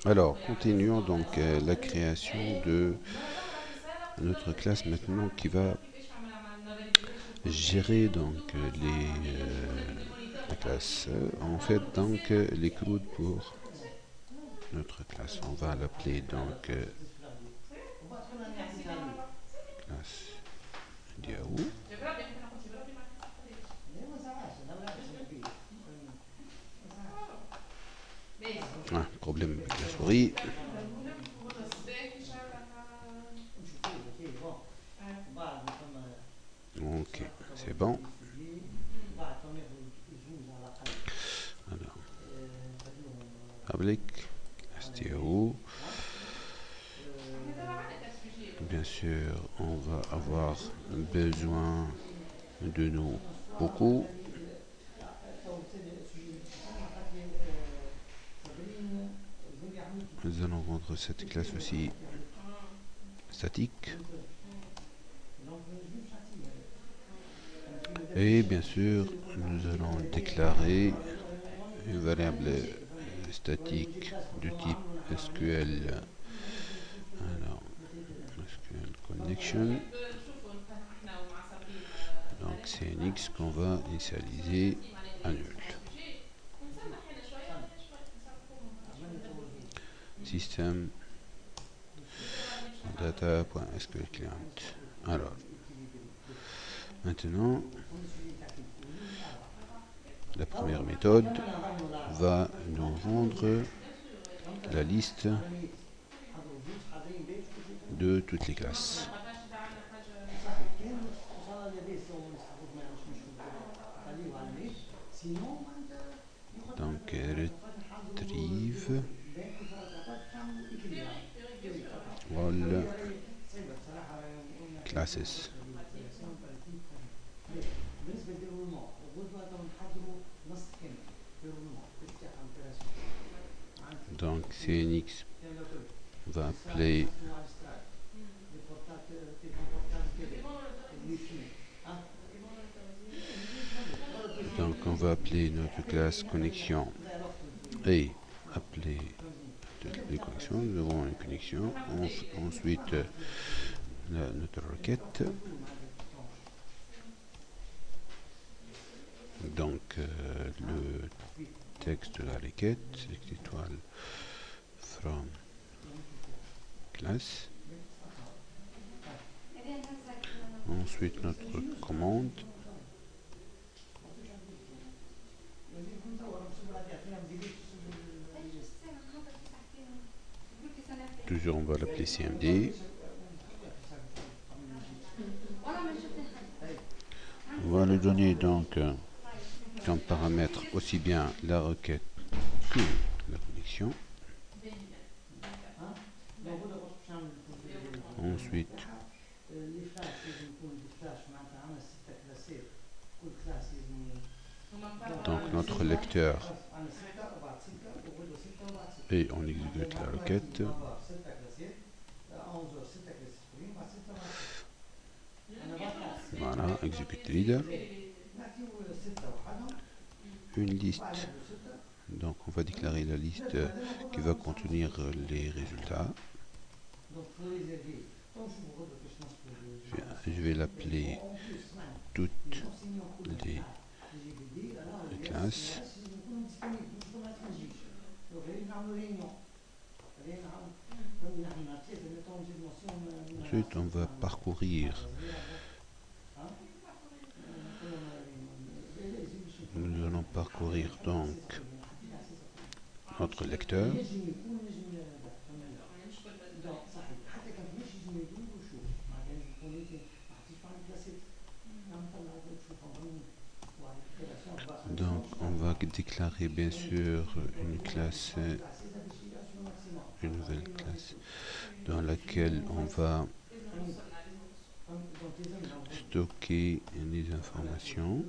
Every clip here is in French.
Alors, continuons donc la création de notre classe maintenant qui va gérer donc la classe. En fait donc les CRUD pour notre classe. On va l'appeler donc classe Diao. Ah, problème avec la souris. Ok, c'est bon. Alors, avec STO. Bien sûr, on va avoir besoin de nos beaucoup. Nous allons rendre cette classe aussi statique. Et bien sûr, nous allons déclarer une variable statique de type SQL. Alors, SQL connection. Donc c'est un X qu'on va initialiser à nul. Système data.sql client. Alors, maintenant, la première méthode va nous rendre la liste de toutes les classes. Donc, retrieve all classes. Donc, CNX va appeler donc on va appeler notre classe connexion et appeler toutes les connexions. Nous avons une connexion. Ensuite, notre requête. Donc, le texte de la requête, étoile from class. Ensuite, notre commande. Toujours, on va l'appeler CMD. On va lui donner donc comme paramètre aussi bien la requête que la connexion. Ensuite, donc notre lecteur et on exécute la requête. Voilà, execute leader. Une liste. Donc on va déclarer la liste qui va contenir les résultats. Je vais l'appeler toutes les classes. Ensuite, on va parcourir. Nous allons parcourir donc notre lecteur. Donc, on va déclarer bien sûr une classe, une nouvelle classe dans laquelle on va stocker les informations.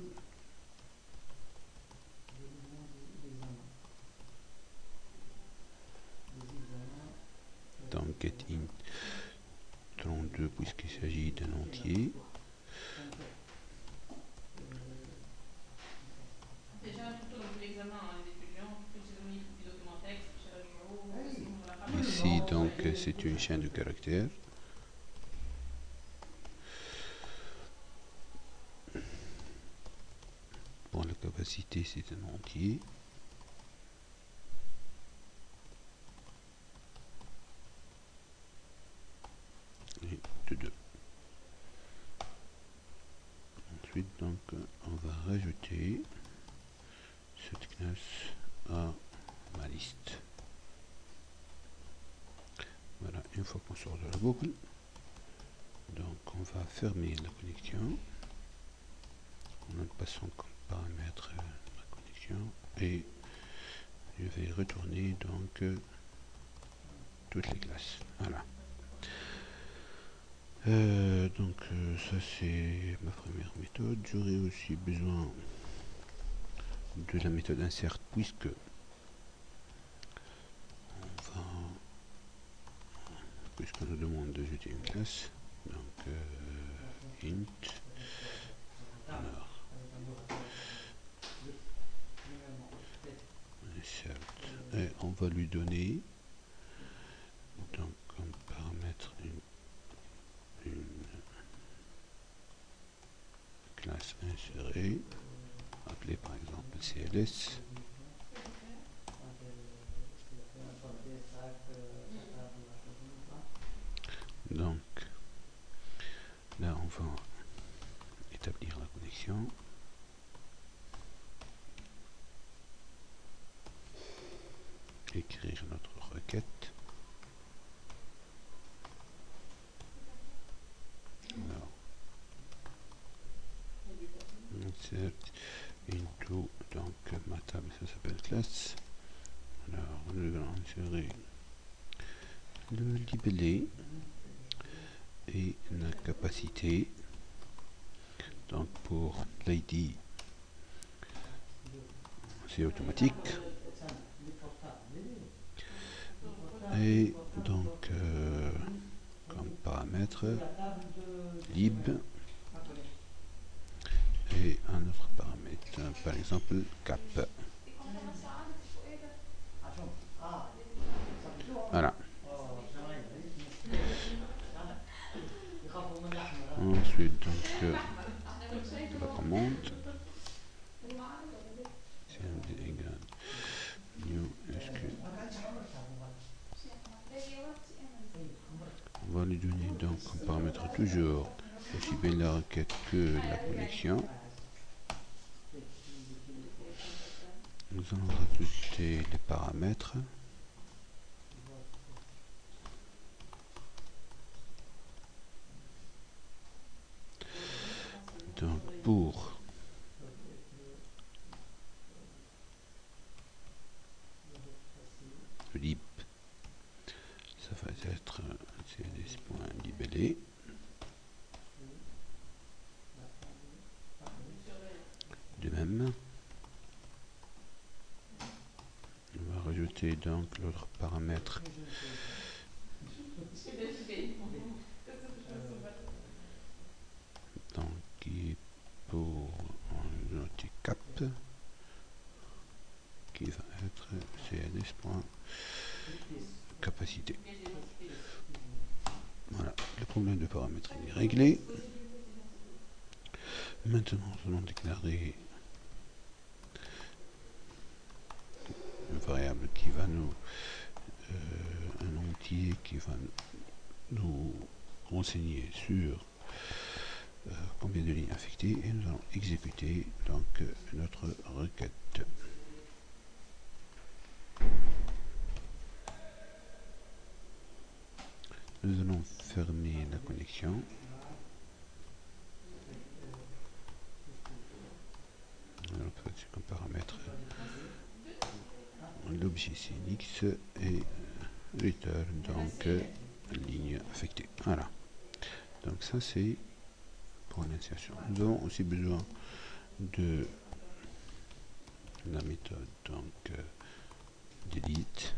Donc, getInt 32 puisqu'il s'agit d'un entier. donc c'est une chaîne de caractères. Pour la capacité, c'est un entier. Et de 2. Ensuite, donc, on va rajouter cette classe à ma liste. Voilà, une fois qu'on sort de la boucle, donc on va fermer la connexion en passant comme paramètre la connexion, et je vais retourner donc toutes les classes. Voilà. Ça c'est ma première méthode. J'aurai aussi besoin de la méthode insert, puisque puisqu'on nous demande de jeter une classe. Donc int, alors insert, et on va lui donner donc comme paramètre une classe insérée, appelée par exemple CLS. Donc là on va établir la connexion. Écrire notre requête. Alors, insert into, donc ma table, ça s'appelle classe. Alors nous allons insérer le libellé et la capacité. Donc pour l'ID, c'est automatique. Et donc comme paramètre lib et un autre paramètre, par exemple cap. Voilà. Ensuite donc la commande cmd égale new sq. On va lui donner donc comme paramètre toujours aussi bien la requête que la connexion. Nous allons rajouter les paramètres. Donc pour le lib, ça va être cls.libellé. De même, on va rajouter donc l'autre paramètre donc qui est pour noter cap, qui va être cls.capacité. Voilà, le problème de paramétrie est réglé. Maintenant, nous allons déclarer une variable qui va nous un entier qui va nous renseigner sur combien de lignes affectées, et nous allons exécuter donc notre requête. Nous allons fermer la connexion. Nous allons faire comme paramètre l'objet CNX et return donc ligne affectée. Voilà. Donc ça c'est pour l'insertion. Nous avons aussi besoin de la méthode donc delete.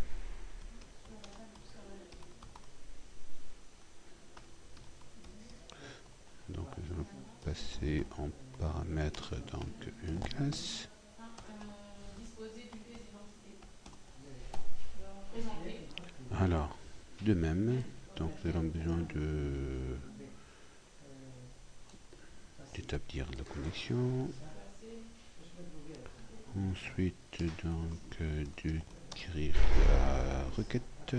Donc nous allons passer en paramètre donc une classe. Alors De même, donc nous avons besoin d'établir la connexion. Ensuite, donc, d'écrire la requête.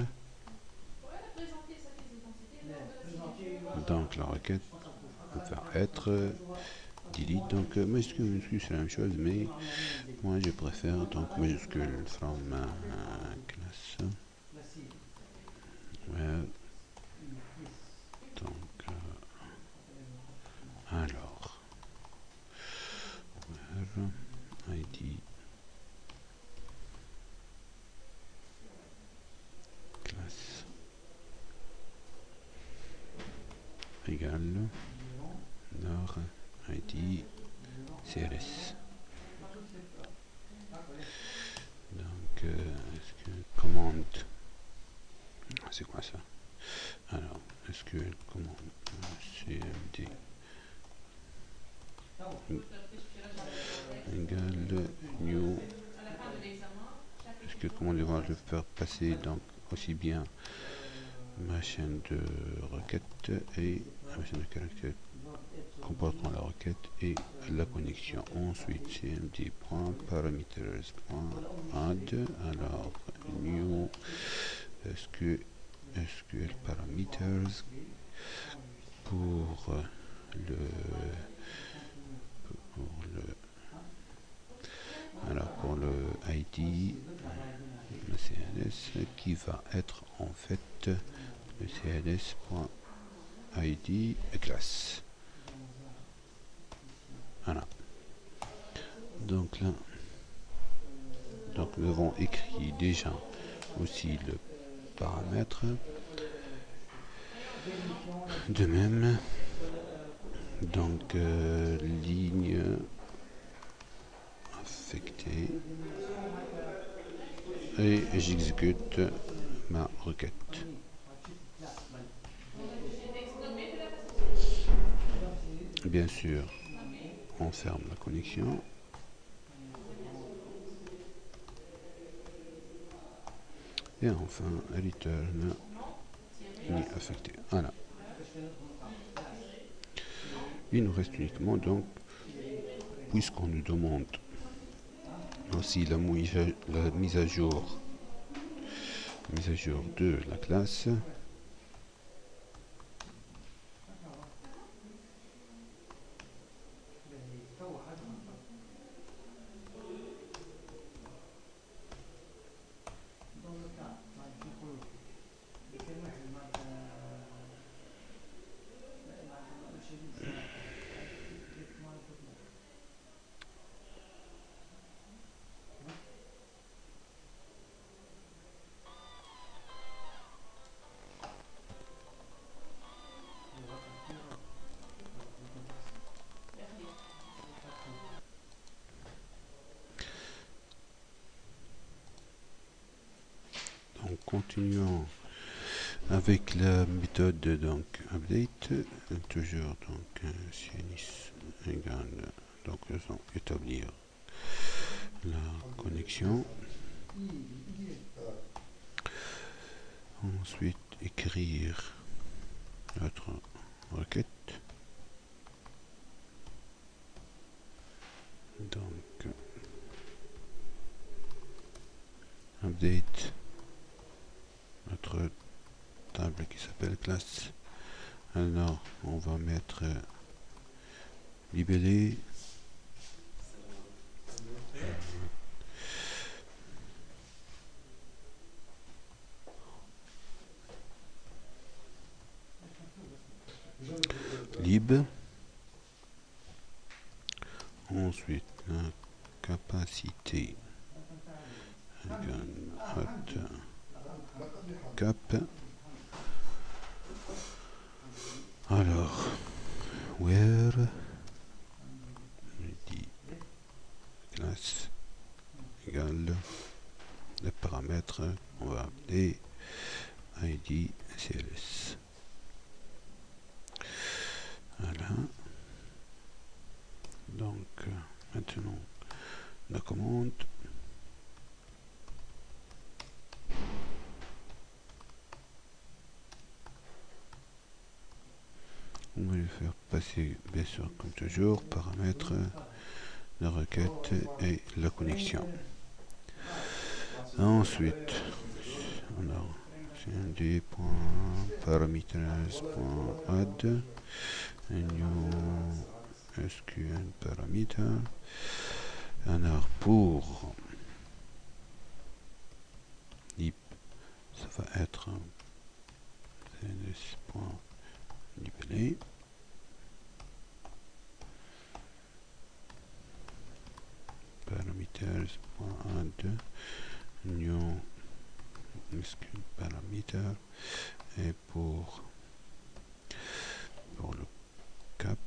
Donc, la requête va être delete. Donc, majuscule, c'est la même chose, mais moi je préfère donc majuscule from class. Well, donc, alors, where id class égale nord id cls. Donc, est-ce que commande, c'est quoi ça? Alors, est-ce que commande cmd égale new, est-ce que comment devoir le faire passer donc aussi bien ma chaîne de requête et ma chaîne de caractère comportant la requête et la connexion. Ensuite cmd.parameters.add, alors new SQL parameters pour le pour le ID, le CLS qui va être en fait le CLS.ID classe. Voilà. Donc là, donc nous avons écrit déjà aussi le paramètre. De même, donc ligne affectée et j'exécute ma requête. Bien sûr, on ferme la connexion. Et enfin, return ni affecté. Voilà. Il nous reste uniquement donc, puisqu'on nous demande aussi la mise à jour de la classe. Donc continuons avec la méthode donc update, toujours donc cnis égale, donc nous allons établir la connexion. Ensuite écrire notre requête. Donc update notre table qui s'appelle classe. Alors on va mettre libellé lib. Ensuite la capacité hot cap. Alors where id classe égale les paramètres, on va appeler id cls. Voilà. Donc maintenant la commande. le faire passer, bien sûr, comme toujours, paramètres, la requête et la connexion. Ensuite, alors, cmd.parameters.add new sqn parameter. Alors, pour lib, ça va être cns.libellé. Parameters.add new sqn parameter. Et pour le cap,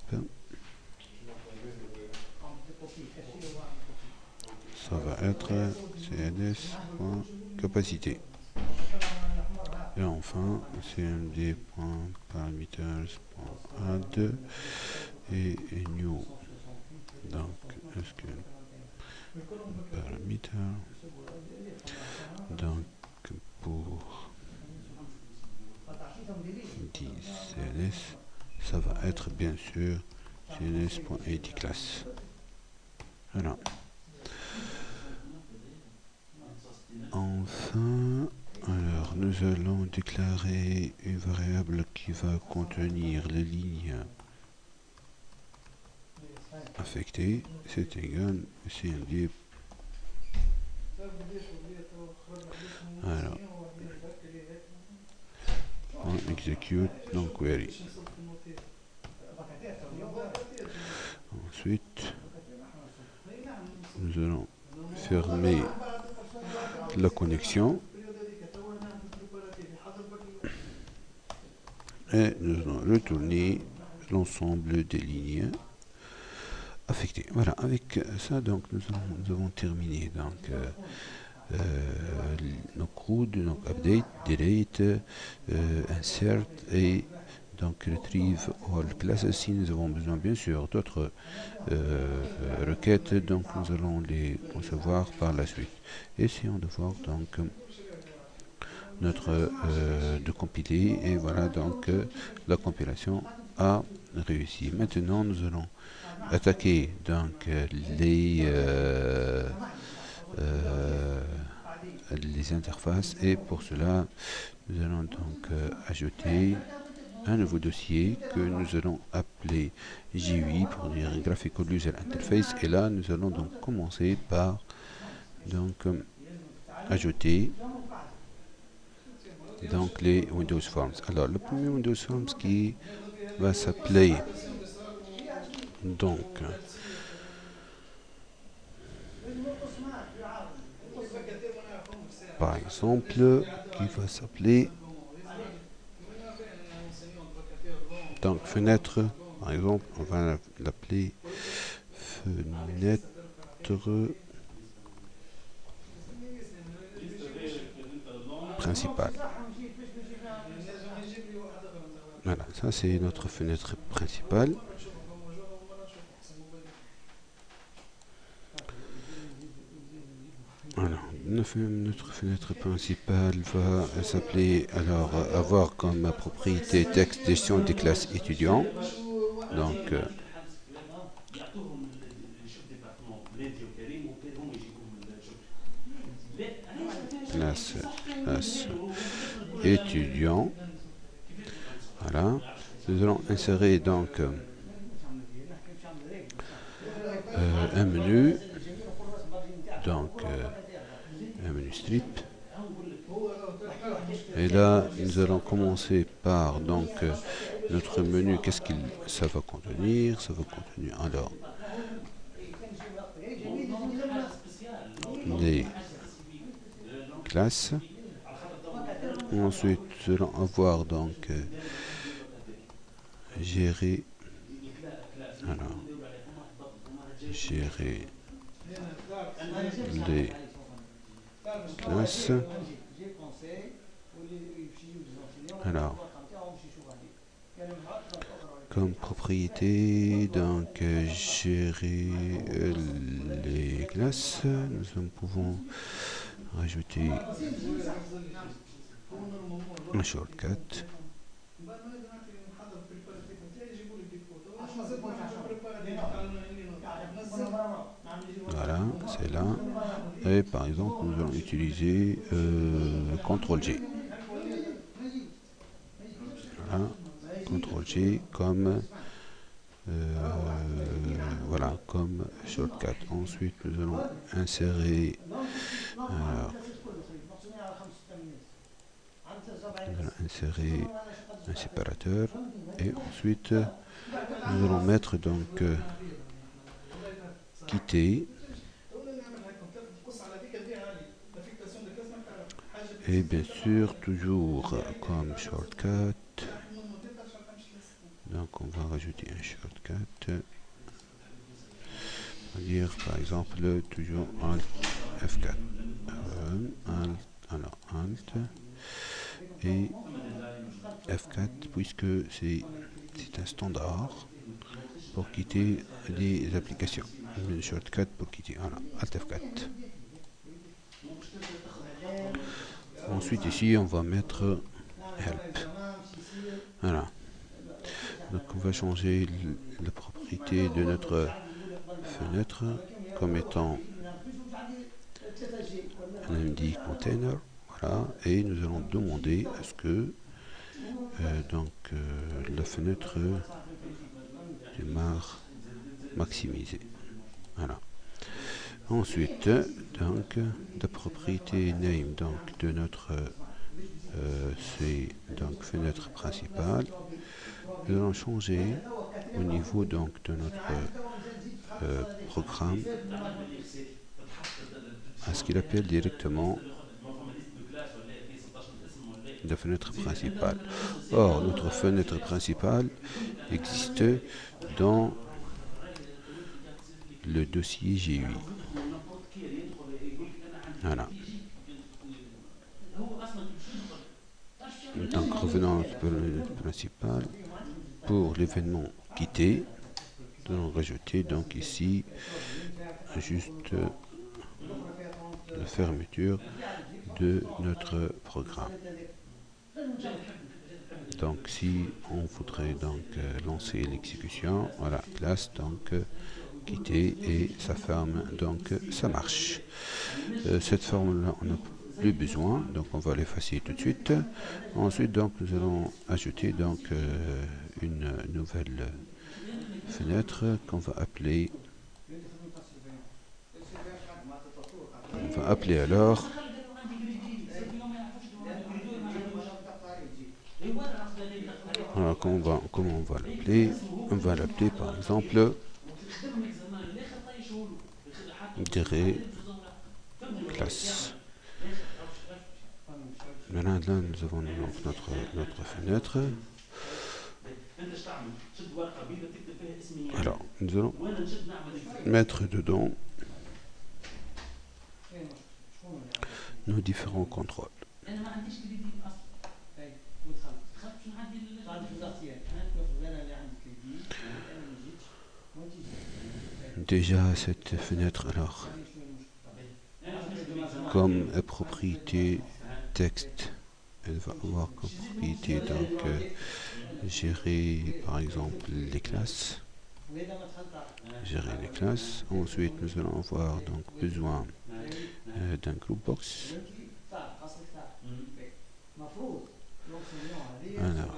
ça va être cns.capacité. Et enfin, cmd.parameters.add et new, donc sqn parameter. Donc pour cns, ça va être bien sûr cns.idClass. Voilà. Enfin, alors nous allons déclarer une variable qui va contenir les lignes affectées. C'est égal cmd. Alors, on execute donc query. Ensuite, nous allons fermer la connexion et nous allons retourner l'ensemble des lignes affectées. Voilà, avec ça, donc nous avons terminé donc nos CRUD, donc update, delete, insert et donc retrieve all classes. Si nous avons besoin bien sûr d'autres requêtes, donc nous allons les concevoir par la suite. Essayons de voir donc notre de compiler, et voilà, donc la compilation a réussi. Maintenant nous allons attaquer donc les interfaces, et pour cela nous allons donc ajouter un nouveau dossier que nous allons appeler GUI pour dire Graphical User Interface, et là nous allons donc commencer par donc ajouter donc les Windows Forms. Alors le premier Windows Forms qui va s'appeler donc par exemple qui va s'appeler donc fenêtre, par exemple on va l'appeler fenêtre principale. Voilà, ça c'est notre fenêtre principale. Alors, notre fenêtre principale va s'appeler, alors, avoir comme propriété texte gestion des classes étudiants. Donc, classe étudiant. Voilà. Nous allons insérer donc un menu. Donc, un menu strip. Et là, nous allons commencer par donc notre menu. Qu'est-ce que ça va contenir? Ça va contenir alors les classes. Ensuite, nous allons avoir donc gérer les classes. Alors, comme propriété, donc gérer les classes, nous pouvons rajouter un shortcut. rentrer là. Et par exemple, nous allons utiliser CTRL-G. Voilà, CTRL-G comme voilà, comme shortcut. Ensuite, nous allons insérer, un séparateur, et ensuite nous allons mettre donc quitter, et bien sûr toujours comme shortcut. Donc on va rajouter un shortcut. On va dire par exemple toujours Alt F4. Alors Alt et F4, puisque c'est un standard pour quitter les applications. Une shortcut pour quitter. Voilà, Alt F4. Ensuite ici on va mettre Help. Voilà. Donc on va changer la propriété de notre fenêtre comme étant un MD container. Voilà. Et nous allons demander à ce que la fenêtre démarre maximisée. Voilà. Ensuite, donc, la propriété name donc, de notre c'est donc fenêtre principale. Nous allons changer au niveau donc de notre programme à ce qu'il appelle directement la fenêtre principale. Or, notre fenêtre principale existe dans le dossier GUI. Voilà. Donc, revenons à notre fenêtre principale. Pour l'événement quitter, nous allons rajouter donc ici juste la fermeture de notre programme. Donc si on voudrait donc lancer l'exécution, voilà, classe donc quitter, et ça ferme, donc ça marche. Cette forme là on n'a plus besoin, donc on va l'effacer tout de suite. Ensuite donc nous allons ajouter donc une nouvelle fenêtre qu'on va appeler alors alors comment on va l'appeler? On va l'appeler par exemple classe. Maintenant là nous avons donc notre fenêtre. Alors nous allons mettre dedans nos différents contrôles. Déjà cette fenêtre, alors comme propriété texte, elle va avoir comme propriété donc gérer par exemple les classes. Ensuite nous allons avoir donc besoin d'un group box. Alors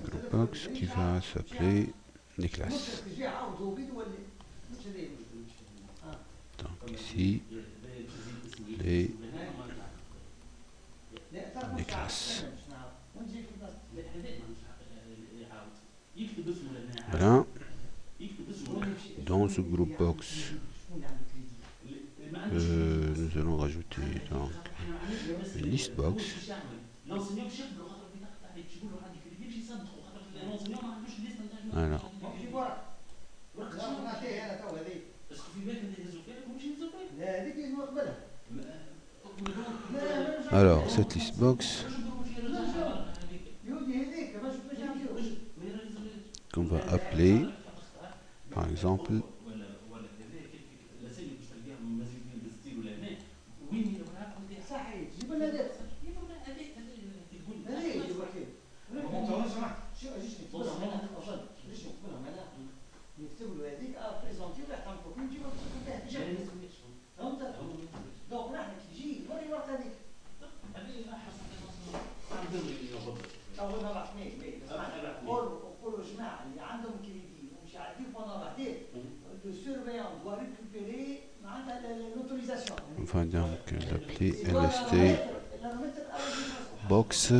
group box qui va s'appeler les classes. Donc ici les classes. Voilà. Dans ce group box nous allons rajouter donc une list box. Alors alors cette list box qu'on va appeler par exemple. On va donc l'appeler LST box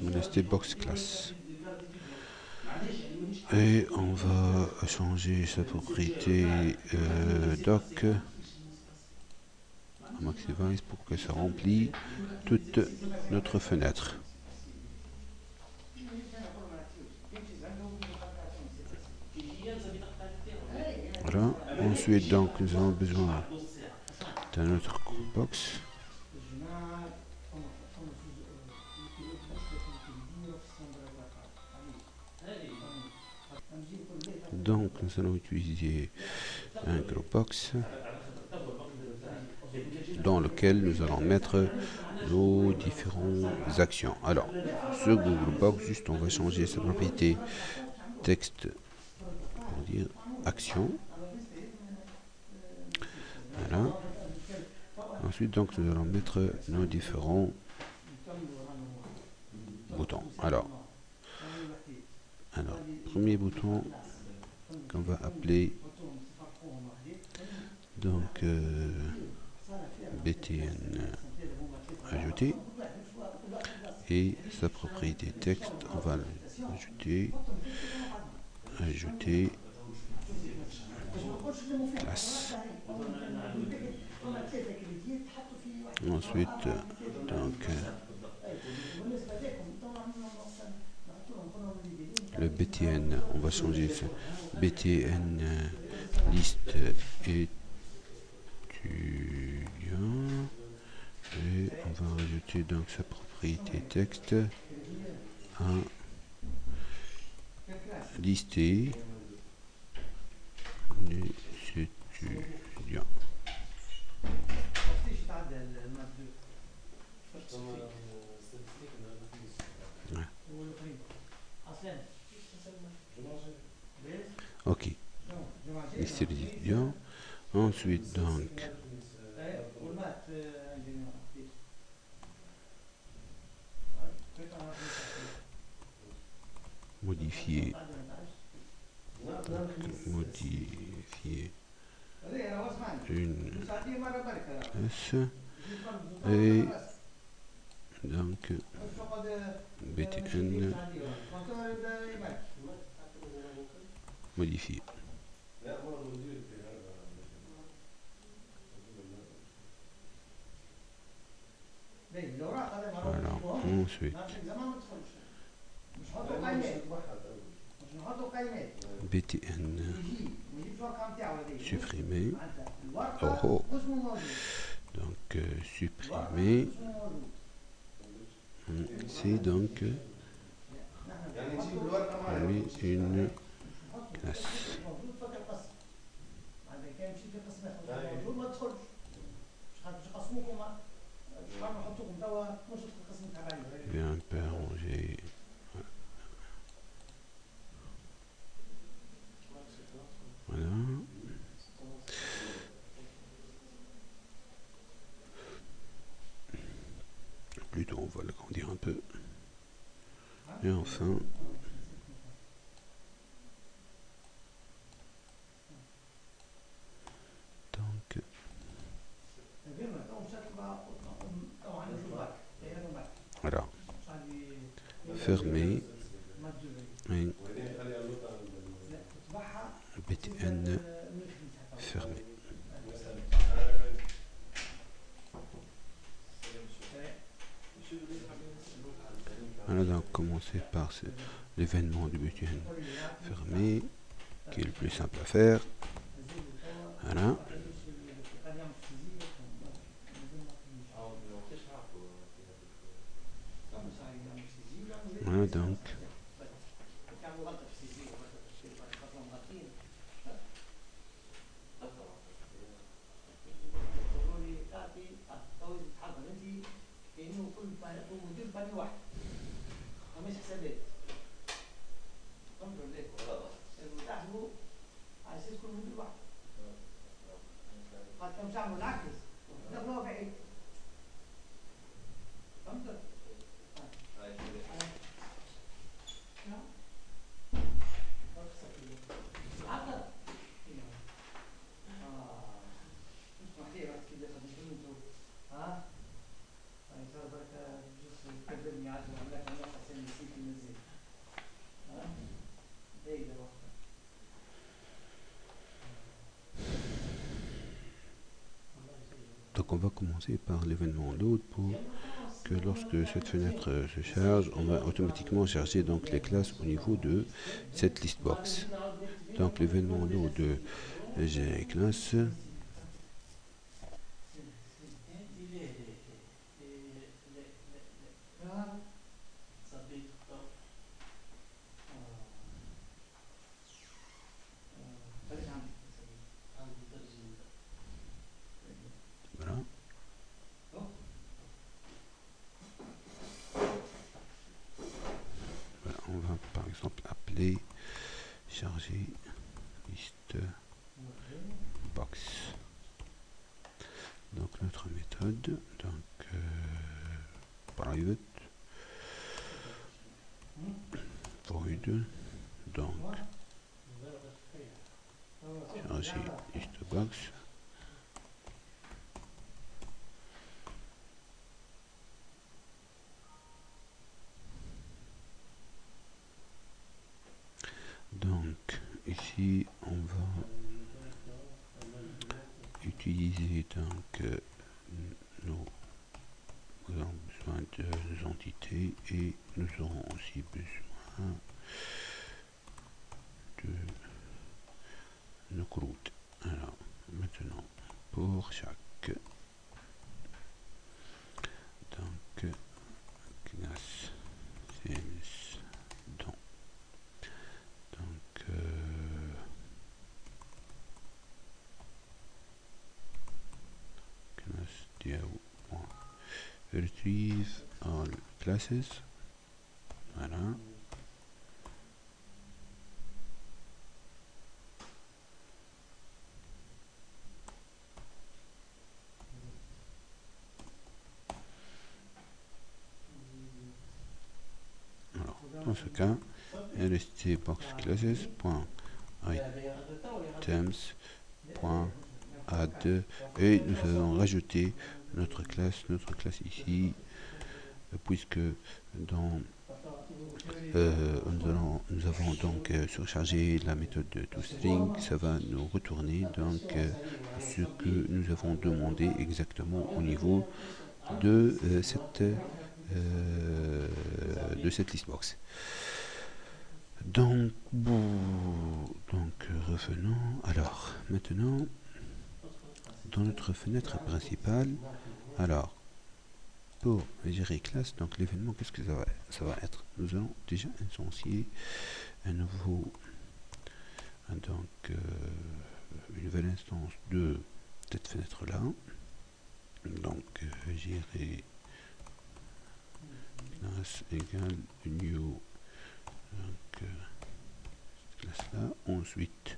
LST box class. Et on va changer sa propriété doc à maximize pour que ça remplit toute notre fenêtre. Voilà. Ensuite, donc, nous avons besoin d'un autre box. Donc, nous allons utiliser un group box dans lequel nous allons mettre nos différentes actions. Alors, ce Google Box, juste on va changer sa propriété texte, on va dire action. Voilà. Ensuite, donc, nous allons mettre nos différents boutons. Alors, premier bouton qu'on va appeler donc BTN ajouter, et sa propriété texte on va ajouter classe. Ensuite donc le BTN, on va changer ce BTN liste étudiant, et on va rajouter donc sa propriété texte à lister les étudiants. Ouais. Ok, lister les étudiants. Ensuite donc modifier une S, et donc BTN modifier. Alors ensuite BTN supprimer. Donc supprimer, c'est donc une classe. Je vais un peu arranger. Voilà. Plutôt on va l'agrandir un peu. Et enfin donc voilà, fermer et BTN fermé. On a donc commencé par l'événement du BTN fermé, qui est le plus simple à faire. Voilà. Voilà, donc. Donc on va commencer par l'événement load pour que lorsque cette fenêtre se charge, on va automatiquement charger donc les classes au niveau de cette list box. Donc l'événement load de gérer classe. Voilà. Voilà, on va par exemple appeler charger list box. Donc notre méthode, donc private void, donc charger list box. Donc ici on va utiliser donc nous avons besoin de nos entités et nous aurons aussi besoin de nos croûtes. Alors maintenant pour chaque donc classe CMS dans donc classe retrieve all classes. Voilà. Alors, dans ce cas, lst box classes.items.add et nous allons rajouter notre classe ici, puisque dans nous avons donc surchargé la méthode de toString. Ça va nous retourner donc ce que nous avons demandé exactement au niveau de cette listbox. Donc revenons. Alors maintenant dans notre fenêtre principale, alors pour gérer classe, donc l'événement, qu'est-ce que ça va être? Nous allons déjà instancier un nouveau, donc une nouvelle instance de cette fenêtre là. Donc gérer classe égale new, donc classe là. Ensuite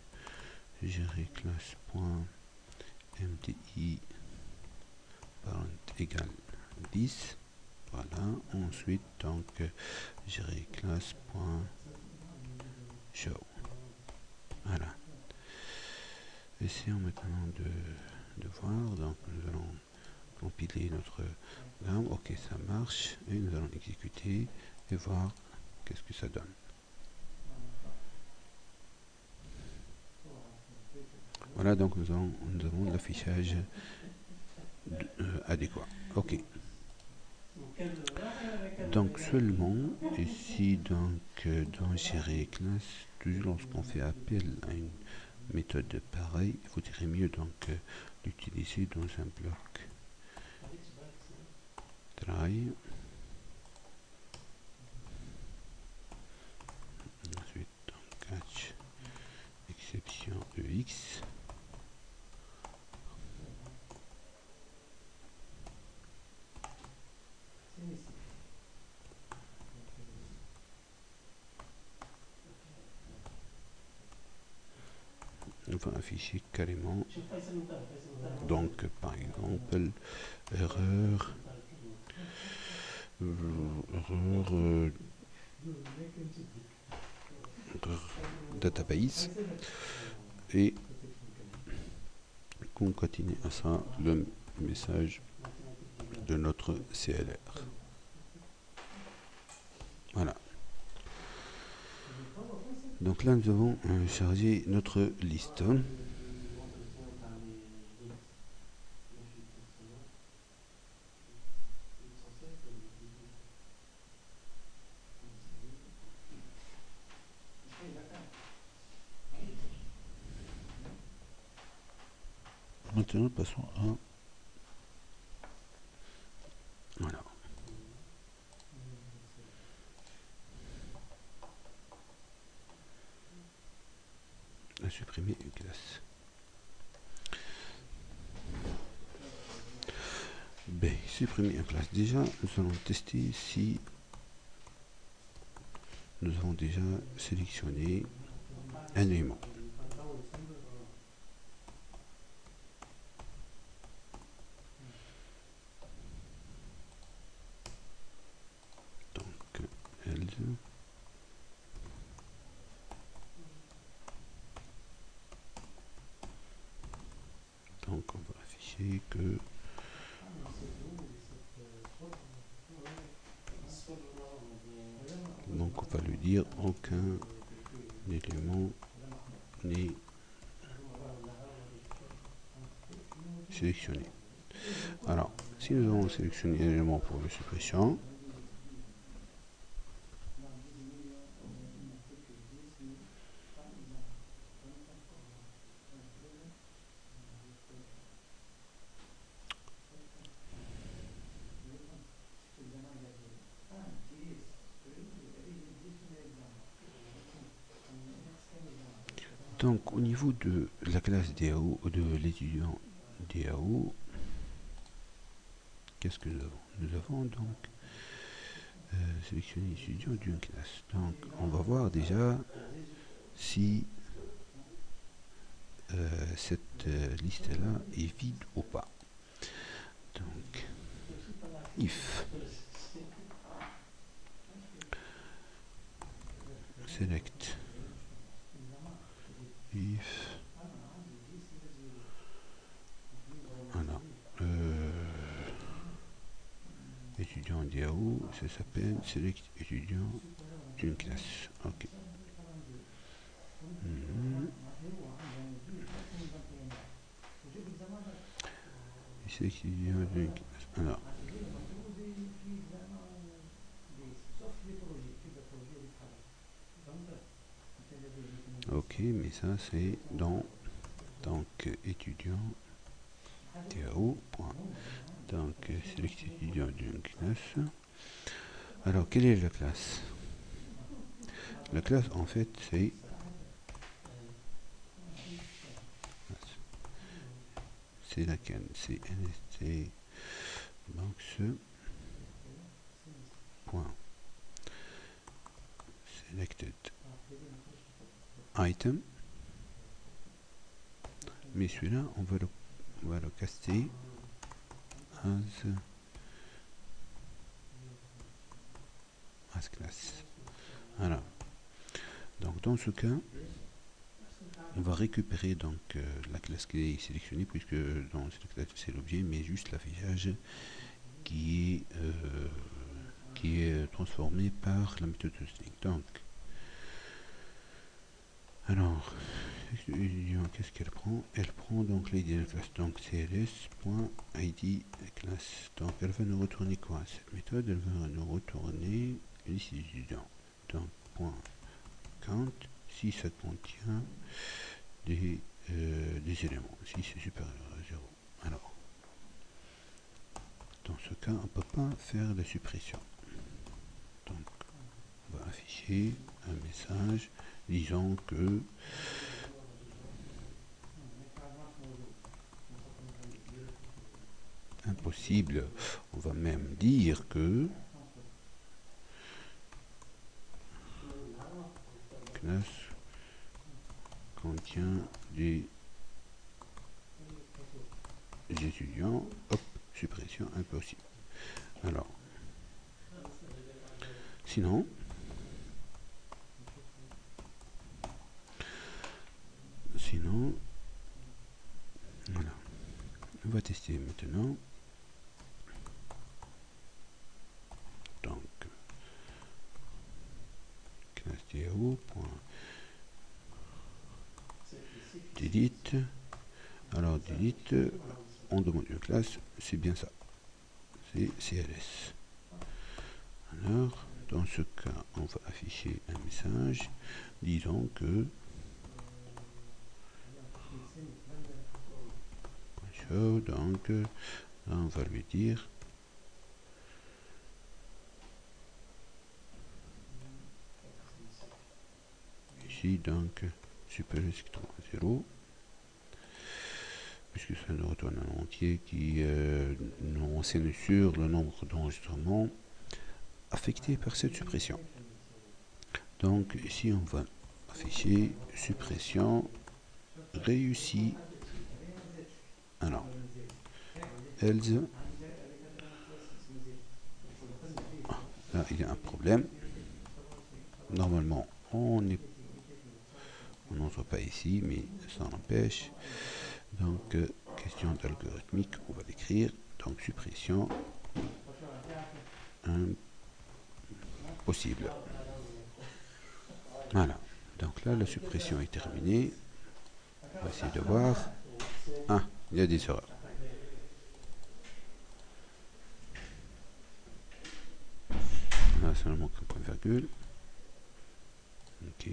gérer classe.mdi parent égale 10. Voilà. Ensuite donc gérer classe.show. Voilà. Essayons maintenant de voir. Donc nous allons compiler notre gamme. Ok, ça marche. Et nous allons exécuter et voir qu'est-ce que ça donne. Voilà, donc nous avons l'affichage adéquat. Ok. Donc seulement ici donc dans gérer classe, toujours lorsqu'on fait appel à une méthode pareille, il faudrait mieux donc l'utiliser dans un bloc try. exception EX. On va afficher carrément, donc par exemple erreur database, et concaténer à ça le message de notre CLR. Voilà. Donc là, nous avons chargé notre liste. Maintenant, passons à... Voilà. À supprimer une classe. B. Supprimer une classe. Déjà, nous allons tester si nous avons déjà sélectionné un élément. Donc, L. Donc, on va afficher que... Donc, on va lui dire aucun élément n'est sélectionné. Alors, si nous avons sélectionné un élément pour la suppression, donc au niveau de la classe DAO, de l'étudiant DAO, qu'est-ce que nous avons? Nous avons donc sélectionné l'étudiant d'une classe. Donc on va voir déjà si cette liste-là est vide ou pas. Donc, if select if voilà, étudiant DAO, ça s'appelle select étudiant d'une classe. Ok. Select étudiant d'une classe. Alors, ok, mais ça c'est dans donc étudiant DAO. Donc select étudiant d'une classe. Alors quelle est la classe? La classe en fait c'est laquelle? C'est nst box point selected item, mais celui-là on va le caster as class. Voilà. Donc dans ce cas, on va récupérer donc la classe qui est sélectionnée, puisque dans cette classe c'est l'objet, mais juste l'affichage qui est transformé par la méthode string. Donc, alors, qu'est-ce qu'elle prend? Elle prend donc l'id de la classe, donc cls.id classe. Donc elle va nous retourner quoi? Cette méthode, elle va nous retourner une liste d'étudiants. Donc .count si ça contient des éléments, si c'est supérieur à 0. Alors, dans ce cas, on ne peut pas faire de suppression. Donc, on va afficher un message disant que possible. On va même dire que classe contient des étudiants. Hop, suppression impossible. Alors, sinon, voilà. On va tester maintenant. Donc, classe delete. Alors, delete, on demande une classe, c'est bien ça. C'est CLS. Alors, dans ce cas, on va afficher un message disant que show, donc là, on va lui dire ici, donc supérieur strictement à 0, puisque ça nous retourne un entier qui nous renseigne sur le nombre d'enregistrements affectés par cette suppression. Donc ici, on va afficher suppression réussie. Alors, else, là il y a un problème. Normalement, on n'entre pas ici, mais ça n'empêche. Donc, question d'algorithmique, on va l'écrire. Donc, suppression impossible. Voilà. Donc là, la suppression est terminée. On va essayer de voir. Ah, il y a des erreurs. Là, seulement qu'un point virgule. Ok.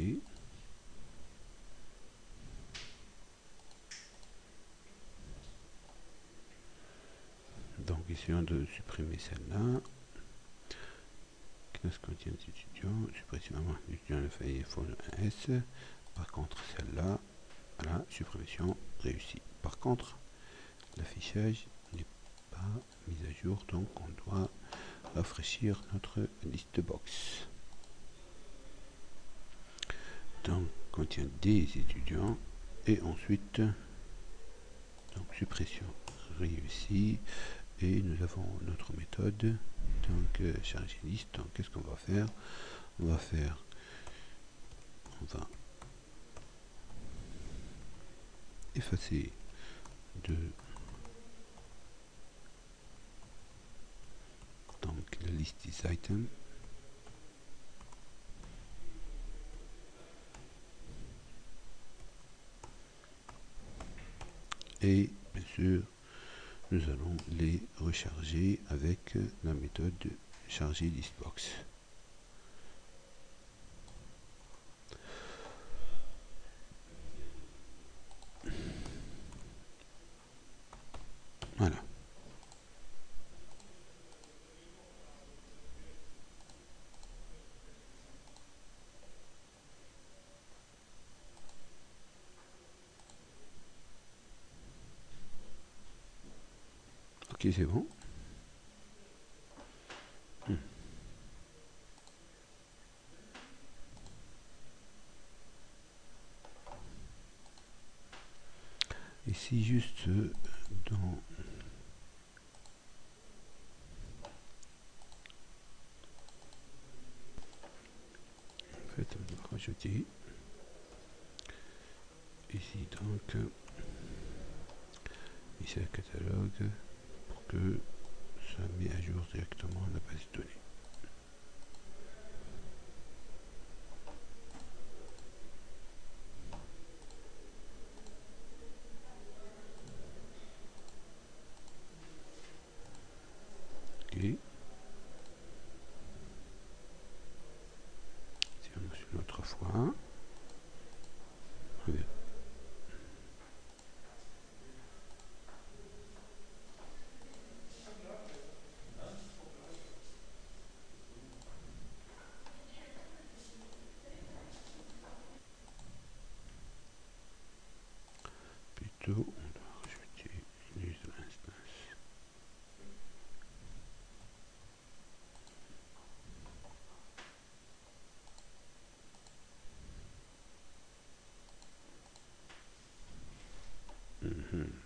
Donc, essayons de supprimer celle-là. Classe contient des étudiants. Suppression avant l'étudiant le fait il faut un S. Par contre, celle-là, voilà, suppression réussie. Par contre, l'affichage n'est pas mis à jour, donc on doit rafraîchir notre liste box. Donc, contient des étudiants et ensuite, donc suppression réussie. Et nous avons notre méthode, donc charger liste. Donc, qu'est-ce qu'on va faire? On va effacer donc la liste des items. Et bien sûr, nous allons les recharger avec la méthode charger listbox. Voilà. Ok, c'est bon. Ici, juste dans... En fait, on va rajouter ici, donc, ici le catalogue, pour que ça met à jour directement la base de données. Ok. Si on a une autre fois. Regarde. Plutôt, on doit rajouter une liste d'instances. Hmm.